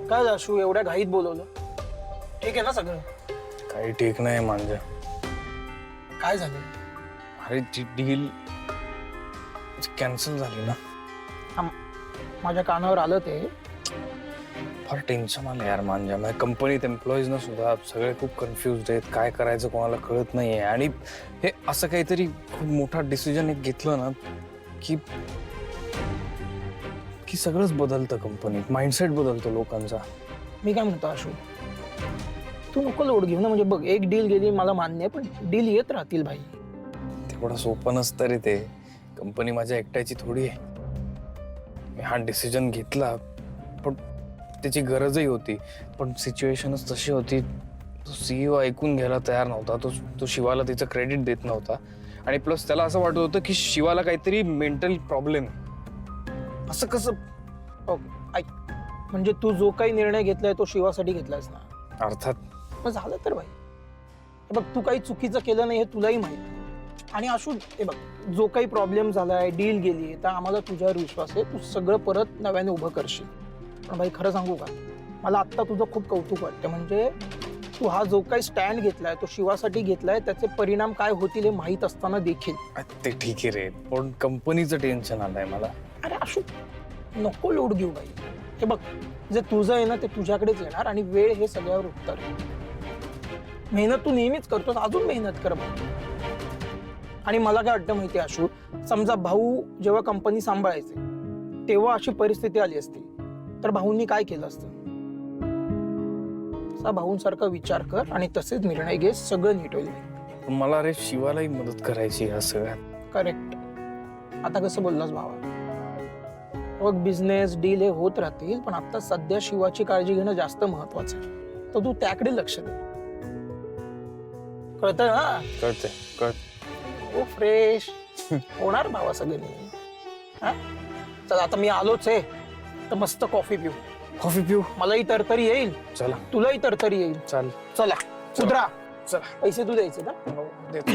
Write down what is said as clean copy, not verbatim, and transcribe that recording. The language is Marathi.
काय दाशू एवढ्या घाईत बोलवलं? ठीक आहे ना सगळं? काही ठीक नाही मांजा. काय झालं? अरे ती डील कॅन्सल झाली ना. माझ्या कानावर आलं ते. फार टेन्शन आलं यार मांजा. माझ्या कंपनीत एम्प्लॉईज ना सुद्धा सगळे खूप कन्फ्युज्ड आहेत. काय करायचं कोणाला कळत नाहीये. आणि हे असं काहीतरी खूप मोठा डिसिजन एक घेतलं ना की की सगळंच बदलतं कंपनीत. माइंडसेट बदलतो लोकांचा. मी काय म्हणतो आशू, तू नको लोड घेऊ ना. म्हणजे बघ, एक डील गेली मला मान्य आहे, पण डील येत राहतील भाई. तेवढं सोपं नसतं रे ते. कंपनी माझ्या एकट्याची थोडी आहे. मी हा डिसिजन घेतला पण त्याची गरजही होती. पण सिच्युएशनच तशी होती. तो सीईओ ऐकून घ्यायला तयार नव्हता. तो शिवाला तिचं क्रेडिट देत नव्हता. आणि प्लस त्याला असं वाटत होतं की शिवाला काहीतरी मेंटल प्रॉब्लेम. असं कसं? ऐक, म्हणजे तू जो काही निर्णय घेतलाय तो शिवासाठी घेतलायस ना? अर्थात. मग झालं तर भाई. हे बघ, तू काही चुकीचं केलं नाही हे तुलाही माहिती. आणि आशू हे बघ, जो काही प्रॉब्लेम झालाय, डील गेली, तर आम्हाला तुझ्यावर विश्वास आहे. तू सगळं परत नव्याने उभं करशील. पण भाई खरं सांगू का, मला आत्ता तुझं खूप कौतुक वाटतं. म्हणजे तू हा जो काही स्टँड घेतलाय तो शिवासाठी घेतलाय. त्याचे परिणाम काय होतील हे माहीत असताना देखील. ते ठीक आहे रे, पण कंपनीचं टेन्शन आलंय मला. अरे आशू, नको लोड घेऊ भाई. हे बघ, जे तुझं आहे ना ते तुझ्याकडेच येणार. आणि वेळ हे सगळ्यावर उत्तर. मेहनत तू नेहमीच करतोस, अजून मेहनत कर भाऊ. आणि मला काय वाटतं माहिती आशू, समजा भाऊ जेव्हा कंपनी सांभाळायचे तेव्हा अशी परिस्थिती आली असती तर भाऊंनी काय केलं असतं? तसा भाऊंसारखा विचार कर आणि तसेच निर्णय घे. सगळं नीट होईल. पण मला रे शिवालाही मदत करायची या सगळ्यात. करेक्ट. आता कसं बोललास भावा? बघ, बिझनेस डील हे होत राहतील, पण आता सध्या शिवाची काळजी घेणं जास्त महत्वाचं आहे. तर तू त्याकडे लक्ष दे. कळतंय ना? कळतंय, कळत. ओ फ्रेश होणार भावा सगळे. चल आता मी आलोच आहे, तर मस्त कॉफी पिऊ. कॉफी पिऊ. मलाही तरतरी येईल, चला. तुलाही तरतरी येईल. चाल. चला उतरा. चला. पैसे तू द्यायचे ना? देतो.